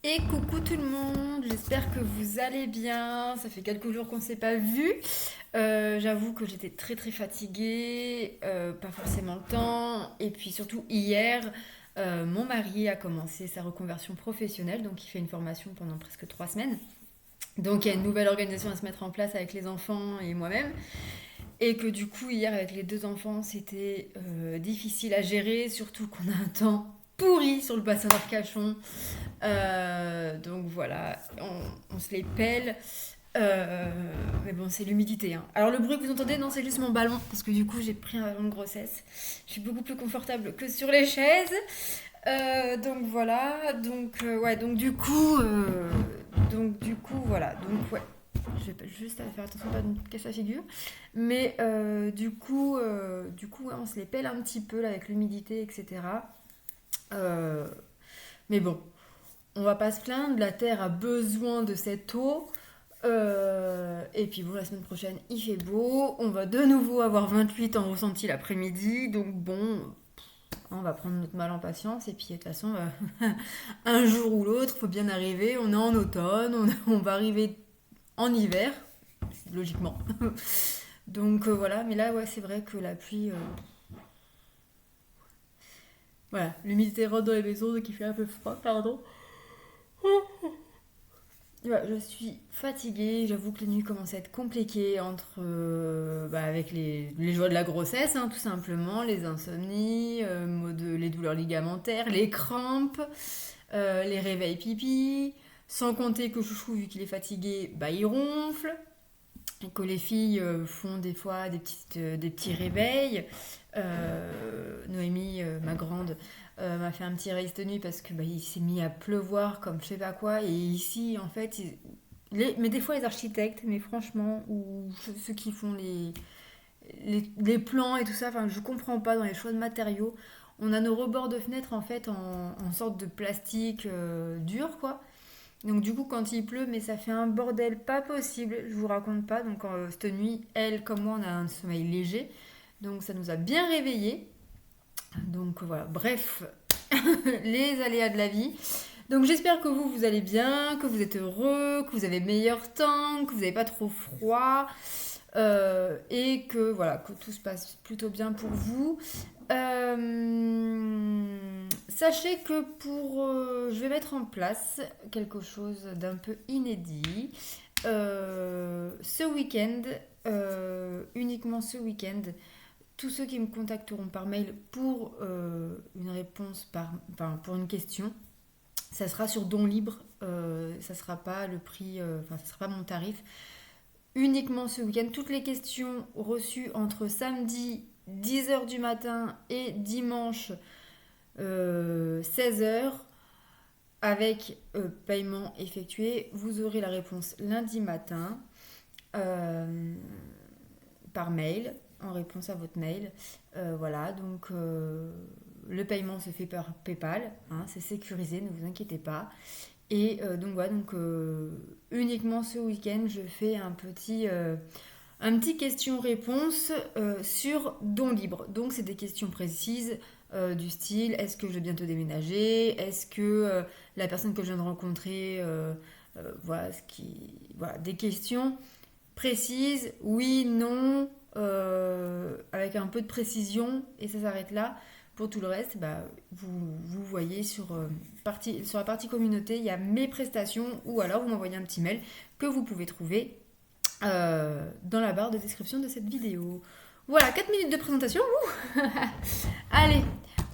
Et coucou tout le monde, j'espère que vous allez bien. Ça fait quelques jours qu'on ne s'est pas vu. J'avoue que j'étais très très fatiguée, pas forcément le temps. Et puis surtout hier, mon mari a commencé sa reconversion professionnelle, donc il fait une formation pendant presque 3 semaines. Donc il y a une nouvelle organisation à se mettre en place avec les enfants et moi-même. Et que du coup hier avec les deux enfants c'était difficile à gérer, surtout qu'on a un temps pourri sur le bassin d'Arcachon. Donc voilà, on se les pèle. Euh, mais bon, c'est l'humidité, hein. Alors le bruit que vous entendez, non, c'est juste mon ballon, parce que du coup j'ai pris un ballon de grossesse. Je suis beaucoup plus confortable que sur les chaises. Donc voilà, ouais, donc du coup, voilà, donc ouais. Je vais juste faire attention à pas me casser la figure. Mais du coup, ouais, on se les pèle un petit peu là, avec l'humidité, etc. Euh, mais bon, on va pas se plaindre, la Terre a besoin de cette eau. Et puis bon, la semaine prochaine, il fait beau. On va de nouveau avoir 28 en ressenti l'après-midi. Donc bon, on va prendre notre mal en patience. Et puis de toute façon, un jour ou l'autre, faut bien arriver. On est en automne, on va arriver en hiver, logiquement. Donc voilà, mais là, ouais, c'est vrai que la pluie. Voilà, l'humidité rentre dans les maisons, donc il fait un peu froid, pardon. Ouais, je suis fatiguée, j'avoue que les nuits commencent à être compliquées entre avec les joies de la grossesse, hein, tout simplement, les insomnies, les douleurs ligamentaires, les crampes, les réveils pipi, sans compter que Chouchou, vu qu'il est fatigué, bah, il ronfle, et que les filles font des fois des petits réveils. Noémie, ma grande, m'a fait un petit réveil cette nuit parce que bah, il s'est mis à pleuvoir comme je sais pas quoi. Et ici, en fait, mais des fois les architectes, mais franchement, ou ceux qui font les plans et tout ça, enfin, je comprends pas dans les choix de matériaux. On a nos rebords de fenêtres en fait en sorte de plastique dur, quoi. Donc du coup quand il pleut, mais ça fait un bordel pas possible, je vous raconte pas. Donc cette nuit, elle comme moi, on a un sommeil léger. Donc ça nous a bien réveillés. Donc voilà, bref, les aléas de la vie. Donc j'espère que vous allez bien, que vous êtes heureux, que vous avez meilleur temps, que vous n'avez pas trop froid. Et que voilà, que tout se passe plutôt bien pour vous. Sachez que je vais mettre en place quelque chose d'un peu inédit. Ce week-end, uniquement ce week-end, tous ceux qui me contacteront par mail pour une réponse enfin, pour une question, ça sera sur don libre. Ça sera pas le prix, enfin ça sera pas mon tarif. Uniquement ce week-end, toutes les questions reçues entre samedi 10 h du matin et dimanche 16 h avec paiement effectué, vous aurez la réponse lundi matin euh, par mail, en réponse à votre mail. Voilà, donc le paiement se fait par PayPal, hein, c'est sécurisé, ne vous inquiétez pas. Et donc voilà, donc uniquement ce week-end, je fais un petit question-réponse sur don libre. Donc c'est des questions précises du style est-ce que je vais bientôt déménager? Est-ce que la personne que je viens de rencontrer, voilà, voilà, des questions précises, oui, non, avec un peu de précision, et ça s'arrête là. Pour tout le reste, bah, vous voyez sur la partie communauté, il y a mes prestations, ou alors vous m'envoyez un petit mail que vous pouvez trouver dans la barre de description de cette vidéo. Voilà, 4 minutes de présentation. Allez,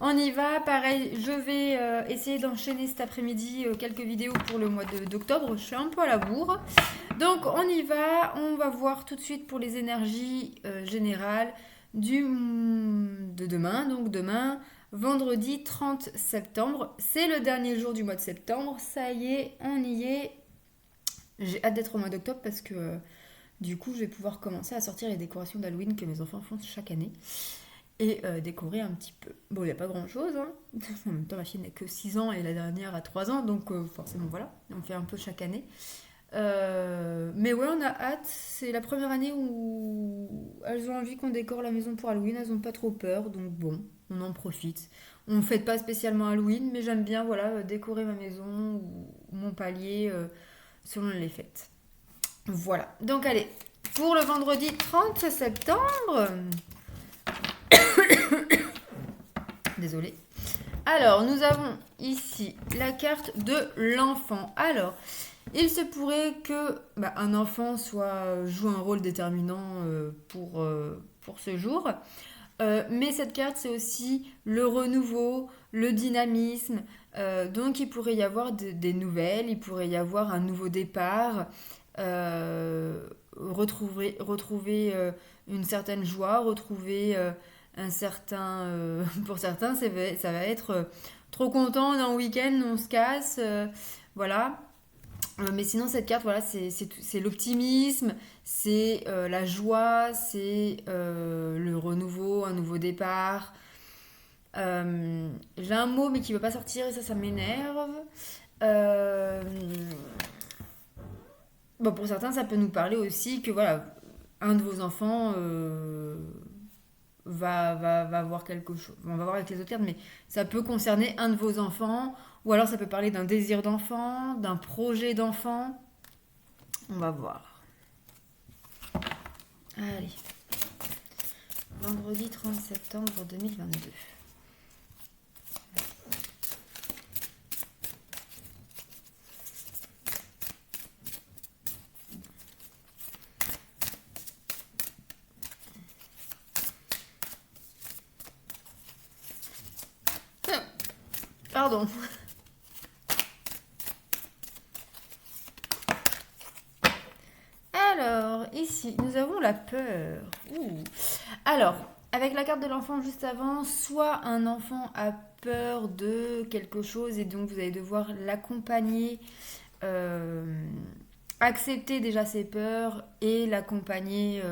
on y va. Pareil, je vais essayer d'enchaîner cet après-midi quelques vidéos pour le mois d'octobre. Je suis un peu à la bourre. Donc on y va. On va voir tout de suite pour les énergies générales de demain. Donc demain, vendredi 30 septembre. C'est le dernier jour du mois de septembre. Ça y est, on y est. J'ai hâte d'être au mois d'octobre parce que du coup, je vais pouvoir commencer à sortir les décorations d'Halloween que mes enfants font chaque année et décorer un petit peu. Bon, il n'y a pas grand-chose, hein. En même temps, ma fille n'a que 6 ans et la dernière a 3 ans, donc forcément, voilà, on fait un peu chaque année. Mais ouais, on a hâte. C'est la première année où elles ont envie qu'on décore la maison pour Halloween. Elles n'ont pas trop peur, donc bon, on en profite. On ne fête pas spécialement Halloween, mais j'aime bien, voilà, décorer ma maison mon palier selon les fêtes. Voilà. Donc allez, pour le vendredi 30 septembre... Désolée. Alors, nous avons ici la carte de l'enfant. Alors, il se pourrait que un enfant joue un rôle déterminant pour ce jour. Mais cette carte, c'est aussi le renouveau, le dynamisme. Donc, il pourrait y avoir des nouvelles, il pourrait y avoir un nouveau départ, retrouver une certaine joie, retrouver un certain... pour certains, ça va être trop content, on est en week-end, on se casse, voilà. Mais sinon, cette carte, voilà, c'est l'optimisme, c'est la joie, c'est le renouveau, un nouveau départ. J'ai un mot, mais qui ne veut pas sortir, et ça m'énerve. Bon, pour certains, ça peut nous parler aussi que, voilà, un de vos enfants va voir quelque chose. On va voir avec les autres cartes, mais ça peut concerner un de vos enfants, ou alors ça peut parler d'un désir d'enfant, d'un projet d'enfant. On va voir. Allez. Vendredi 30 septembre 2022. Pardon. Alors, ici, nous avons la peur. Ouh. Alors, avec la carte de l'enfant juste avant, soit un enfant a peur de quelque chose et donc vous allez devoir l'accompagner, accepter déjà ses peurs et l'accompagner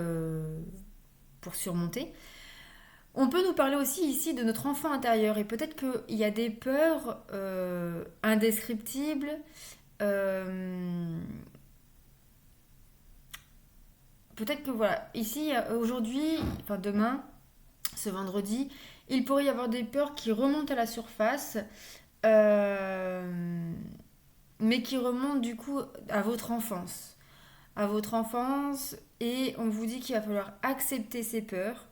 pour surmonter. On peut nous parler aussi ici de notre enfant intérieur et peut-être qu'il y a des peurs indescriptibles. euh, Peut-être que voilà, ici, aujourd'hui, enfin demain, ce vendredi, il pourrait y avoir des peurs qui remontent à la surface, euh, mais qui remontent du coup à votre enfance. À votre enfance, et on vous dit qu'il va falloir accepter ces peurs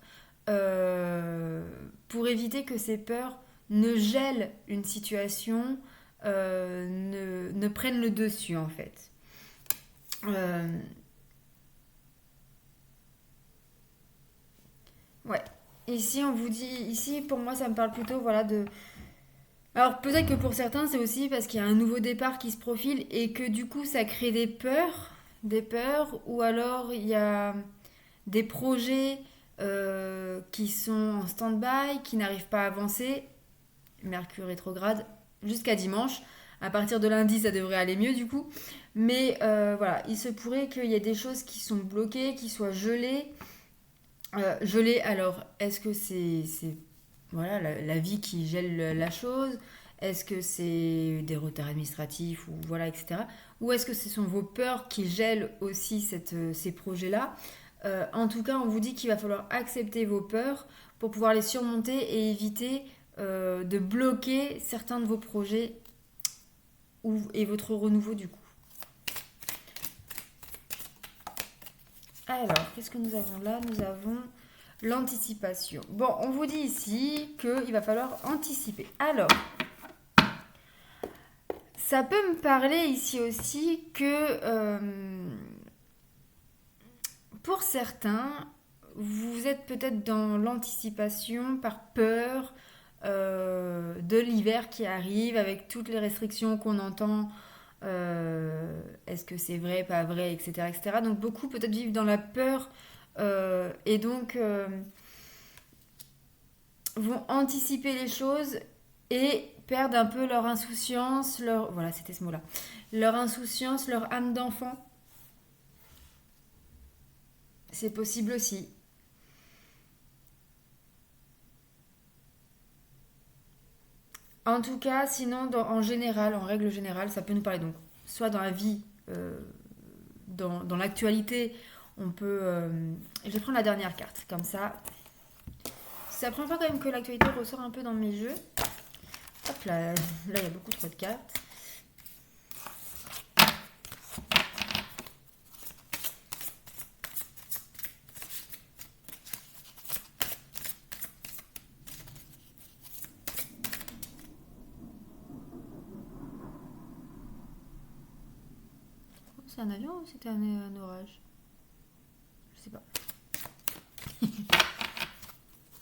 pour éviter que ces peurs ne gèlent une situation, ne prennent le dessus en fait. Euh, ouais. Ici, on vous dit, ici pour moi ça me parle plutôt voilà de... Alors peut-être que pour certains c'est aussi parce qu'il y a un nouveau départ qui se profile et que du coup ça crée des peurs, ou alors il y a des projets qui sont en stand-by, qui n'arrivent pas à avancer, Mercure rétrograde, jusqu'à dimanche. À partir de lundi, ça devrait aller mieux du coup. Mais voilà, il se pourrait qu'il y ait des choses qui sont bloquées, qui soient gelées. Gelées, alors, est-ce que c'est voilà, la vie qui gèle la chose? Est-ce que c'est des retards administratifs ou voilà, etc. Ou est-ce que ce sont vos peurs qui gèlent aussi ces projets-là? En tout cas, on vous dit qu'il va falloir accepter vos peurs pour pouvoir les surmonter et éviter de bloquer certains de vos projets et votre renouveau du coup. Alors, qu'est-ce que nous avons là? Nous avons l'anticipation. Bon, on vous dit ici qu'il va falloir anticiper. Alors, ça peut me parler ici aussi que pour certains, vous êtes peut-être dans l'anticipation par peur de l'hiver qui arrive avec toutes les restrictions qu'on entend. Est-ce que c'est vrai, pas vrai, etc., etc. Donc beaucoup peut-être vivent dans la peur et donc vont anticiper les choses et perdent un peu leur insouciance, voilà, c'était ce mot-là, leur insouciance, leur âme d'enfant. C'est possible aussi. En tout cas, sinon, en général, en règle générale, ça peut nous parler donc soit dans la vie, dans l'actualité, on peut. Je vais prendre la dernière carte, comme ça. C'est la première fois quand même que l'actualité ressort un peu dans mes jeux. Hop là, là il y a beaucoup trop de cartes. C'est un avion ou c'était un orage? Je sais pas.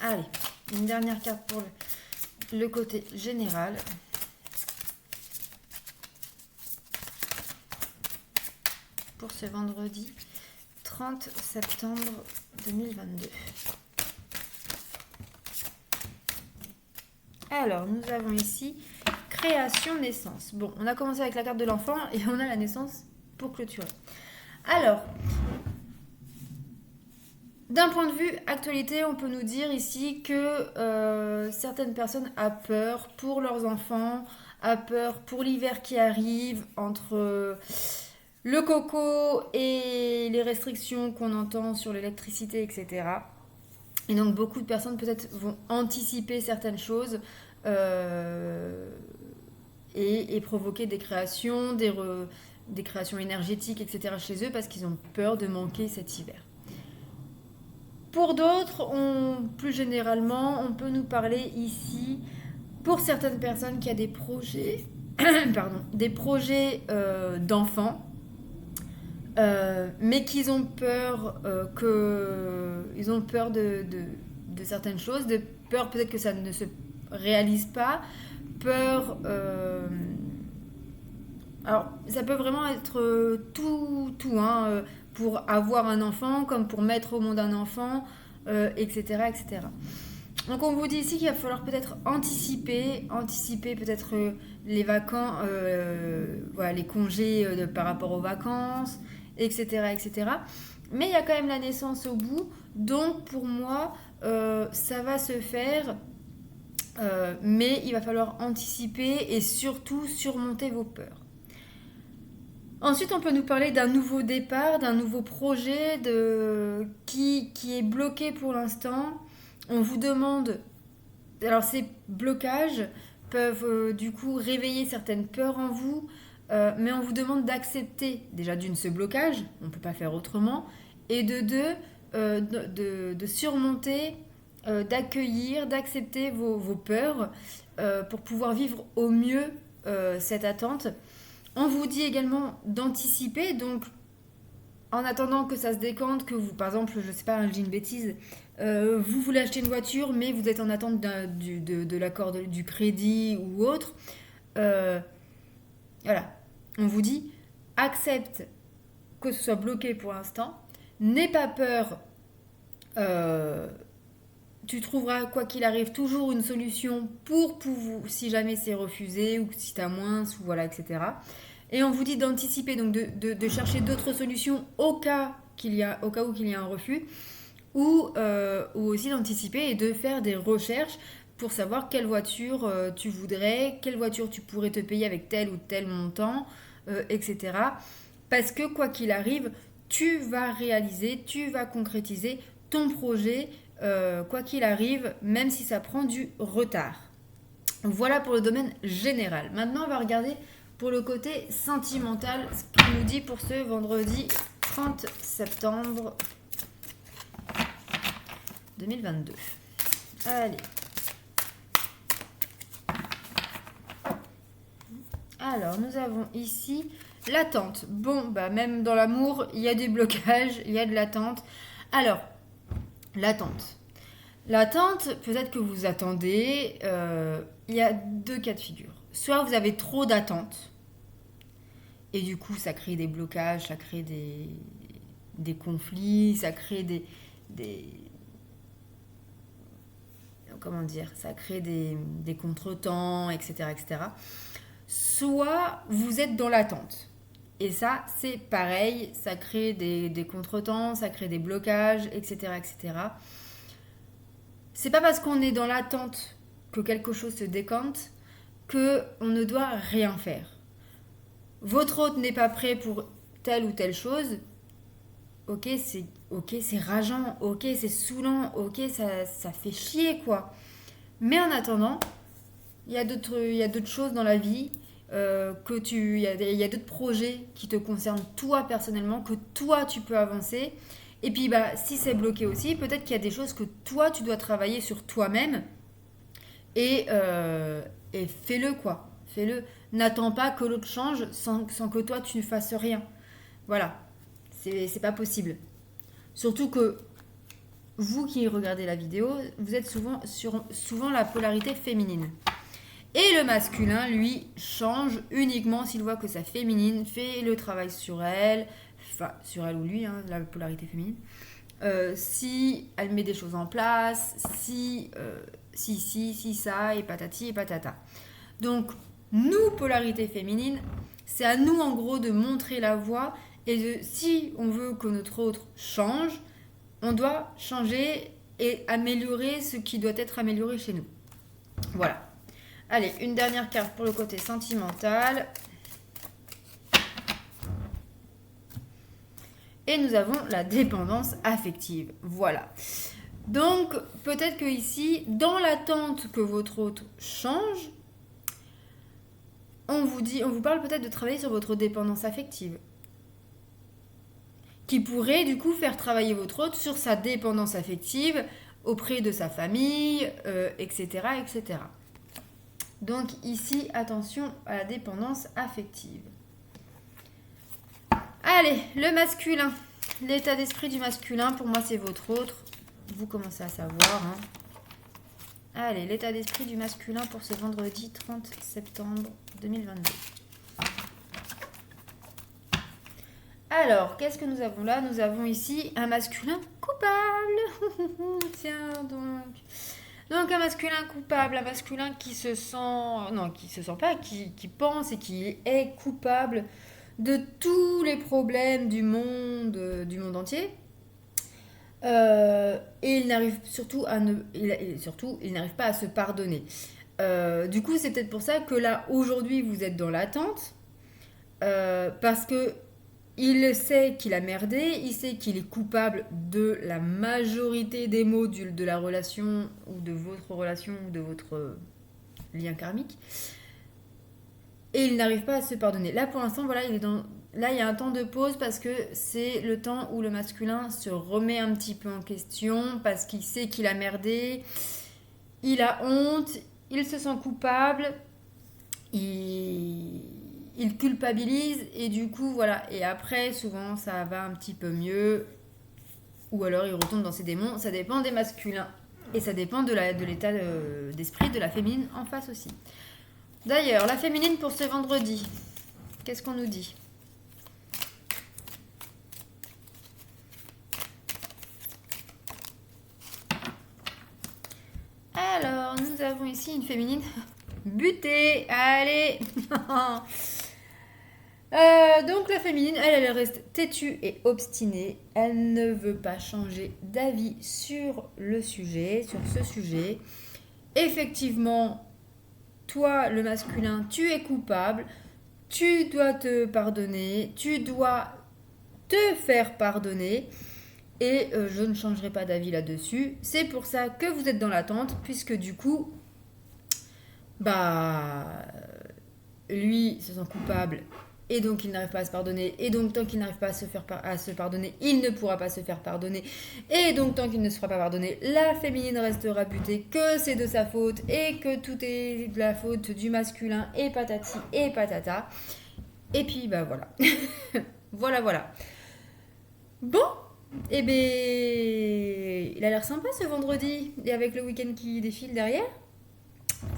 Allez, une dernière carte pour le côté général. Pour ce vendredi 30 septembre 2022. Alors, nous avons ici création-naissance. Bon, on a commencé avec la carte de l'enfant et on a la naissance pour clôturer. Alors, d'un point de vue actualité, on peut nous dire ici que certaines personnes ont peur pour leurs enfants, ont peur pour l'hiver qui arrive, entre le coco et les restrictions qu'on entend sur l'électricité, etc. Et donc beaucoup de personnes peut-être vont anticiper certaines choses et provoquer des créations, des créations énergétiques, etc. chez eux parce qu'ils ont peur de manquer cet hiver. Pour d'autres, plus généralement, on peut nous parler ici, pour certaines personnes qui ont des projets, des projets d'enfants, mais qu'ils ont peur ils ont peur de certaines choses, de peur peut-être que ça ne se réalise pas, peur. Alors, ça peut vraiment être tout, hein, pour avoir un enfant, comme pour mettre au monde un enfant, etc., etc. Donc, on vous dit ici qu'il va falloir peut-être anticiper peut-être les vacances, voilà, les congés par rapport aux vacances, etc., etc. Mais il y a quand même la naissance au bout, donc pour moi, ça va se faire, mais il va falloir anticiper et surtout surmonter vos peurs. Ensuite, on peut nous parler d'un nouveau départ, d'un nouveau projet qui est bloqué pour l'instant. On vous demande... Alors, ces blocages peuvent du coup réveiller certaines peurs en vous, mais on vous demande d'accepter déjà d'une ce blocage, on ne peut pas faire autrement, et de deux, de surmonter, d'accueillir, d'accepter vos peurs pour pouvoir vivre au mieux cette attente. On vous dit également d'anticiper, donc en attendant que ça se décante, que vous, par exemple, je sais pas, je dis une bêtise, vous voulez acheter une voiture, mais vous êtes en attente de l'accord du crédit ou autre. Voilà, on vous dit accepte que ce soit bloqué pour l'instant, n'aie pas peur. Tu trouveras, quoi qu'il arrive, toujours une solution pour si jamais c'est refusé ou si tu as moins, ou voilà, etc. Et on vous dit d'anticiper, donc de chercher d'autres solutions au cas où qu'il y a un refus, ou aussi d'anticiper et de faire des recherches pour savoir quelle voiture tu voudrais, quelle voiture tu pourrais te payer avec tel ou tel montant, etc. Parce que quoi qu'il arrive, tu vas réaliser, tu vas concrétiser ton projet, quoi qu'il arrive, même si ça prend du retard. Voilà pour le domaine général. Maintenant, on va regarder pour le côté sentimental ce qu'il nous dit pour ce vendredi 30 septembre 2022. Allez. Alors, nous avons ici l'attente. Bon, bah même dans l'amour, il y a des blocages, il y a de l'attente. Alors, l'attente. L'attente, peut-être que vous attendez, il y a deux cas de figure. Soit vous avez trop d'attentes, et du coup ça crée des blocages, ça crée des conflits, ça crée comment dire, ça crée des contretemps, etc., etc. Soit vous êtes dans l'attente. Et ça, c'est pareil, ça crée des contretemps, ça crée des blocages, etc., etc. C'est pas parce qu'on est dans l'attente que quelque chose se décante qu'on ne doit rien faire. Votre hôte n'est pas prêt pour telle ou telle chose. Ok, c'est rageant, ok, c'est saoulant, ok, ça fait chier, quoi. Mais en attendant, il y a d'autres choses dans la vie, il y a d'autres projets qui te concernent toi personnellement, que toi tu peux avancer. Et puis bah, si c'est bloqué aussi, peut-être qu'il y a des choses que toi tu dois travailler sur toi-même et fais-le, quoi. Fais-le. N'attends pas que l'autre change sans que toi tu ne fasses rien. Voilà, c'est pas possible. Surtout que vous qui regardez la vidéo, vous êtes souvent la polarité féminine. Et le masculin, lui, change uniquement s'il voit que sa féminine fait le travail sur elle, enfin sur elle ou lui, hein, la polarité féminine. Si elle met des choses en place, si ça, et patati et patata. Donc, nous, polarité féminine, c'est à nous en gros de montrer la voie et si on veut que notre autre change, on doit changer et améliorer ce qui doit être amélioré chez nous. Voilà. Allez, une dernière carte pour le côté sentimental. Et nous avons la dépendance affective. Voilà. Donc, peut-être que ici, dans l'attente que votre autre change, on vous parle peut-être de travailler sur votre dépendance affective. Qui pourrait du coup faire travailler votre autre sur sa dépendance affective auprès de sa famille, etc., etc. Donc ici, attention à la dépendance affective. Allez, le masculin. L'état d'esprit du masculin, pour moi, c'est votre autre. Vous commencez à savoir. Hein. Allez, l'état d'esprit du masculin pour ce vendredi 30 septembre 2022. Alors, qu'est-ce que nous avons là? Nous avons ici un masculin coupable. Tiens donc. Donc un masculin coupable, un masculin qui se sent... Non, qui se sent pas, qui pense et qui est coupable de tous les problèmes du monde entier. Et il n'arrive il n'arrive pas à se pardonner. Du coup, c'est peut-être pour ça que là, aujourd'hui, vous êtes dans l'attente. Parce que il sait qu'il a merdé, il sait qu'il est coupable de la majorité des maux de la relation ou de votre relation ou de votre lien karmique. Et il n'arrive pas à se pardonner. Là, pour l'instant, voilà, là, il y a un temps de pause parce que c'est le temps où le masculin se remet un petit peu en question parce qu'il sait qu'il a merdé, il a honte, il se sent coupable, il culpabilise et du coup voilà, et après souvent ça va un petit peu mieux ou alors il retombe dans ses démons, ça dépend des masculins et ça dépend de l'état d'esprit de la féminine en face aussi. D'ailleurs, la féminine pour ce vendredi, qu'est-ce qu'on nous dit? Alors, nous avons ici une féminine butée, allez. Donc la féminine, elle reste têtue et obstinée. Elle ne veut pas changer d'avis sur ce sujet. Effectivement, toi, le masculin, tu es coupable. Tu dois te pardonner. Tu dois te faire pardonner. Et je ne changerai pas d'avis là-dessus. C'est pour ça que vous êtes dans l'attente, puisque du coup, lui se sent coupable. Et donc il n'arrive pas à se pardonner. Et donc tant qu'il n'arrive pas à se pardonner, il ne pourra pas se faire pardonner. Et donc tant qu'il ne se fera pas pardonner, la féminine restera butée que c'est de sa faute et que tout est de la faute du masculin et patati et patata. Et puis voilà. voilà. Bon, eh bien, il a l'air sympa ce vendredi. Et avec le week-end qui défile derrière,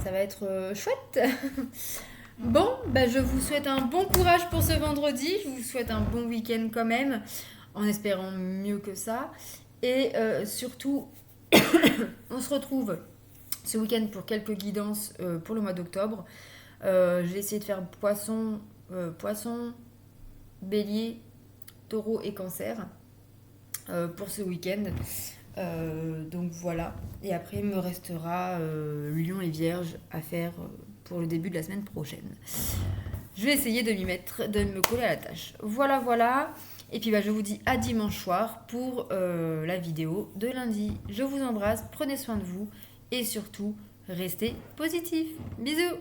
ça va être chouette. Bon, je vous souhaite un bon courage pour ce vendredi. Je vous souhaite un bon week-end quand même, en espérant mieux que ça. Et surtout, on se retrouve ce week-end pour quelques guidances pour le mois d'octobre. J'ai essayé de faire poisson, bélier, taureau et cancer pour ce week-end. Donc voilà. Et après, il me restera lion et vierge à faire... pour le début de la semaine prochaine. Je vais essayer de me coller à la tâche. Voilà. Et puis je vous dis à dimanche soir pour la vidéo de lundi. Je vous embrasse, prenez soin de vous et surtout, restez positifs. Bisous!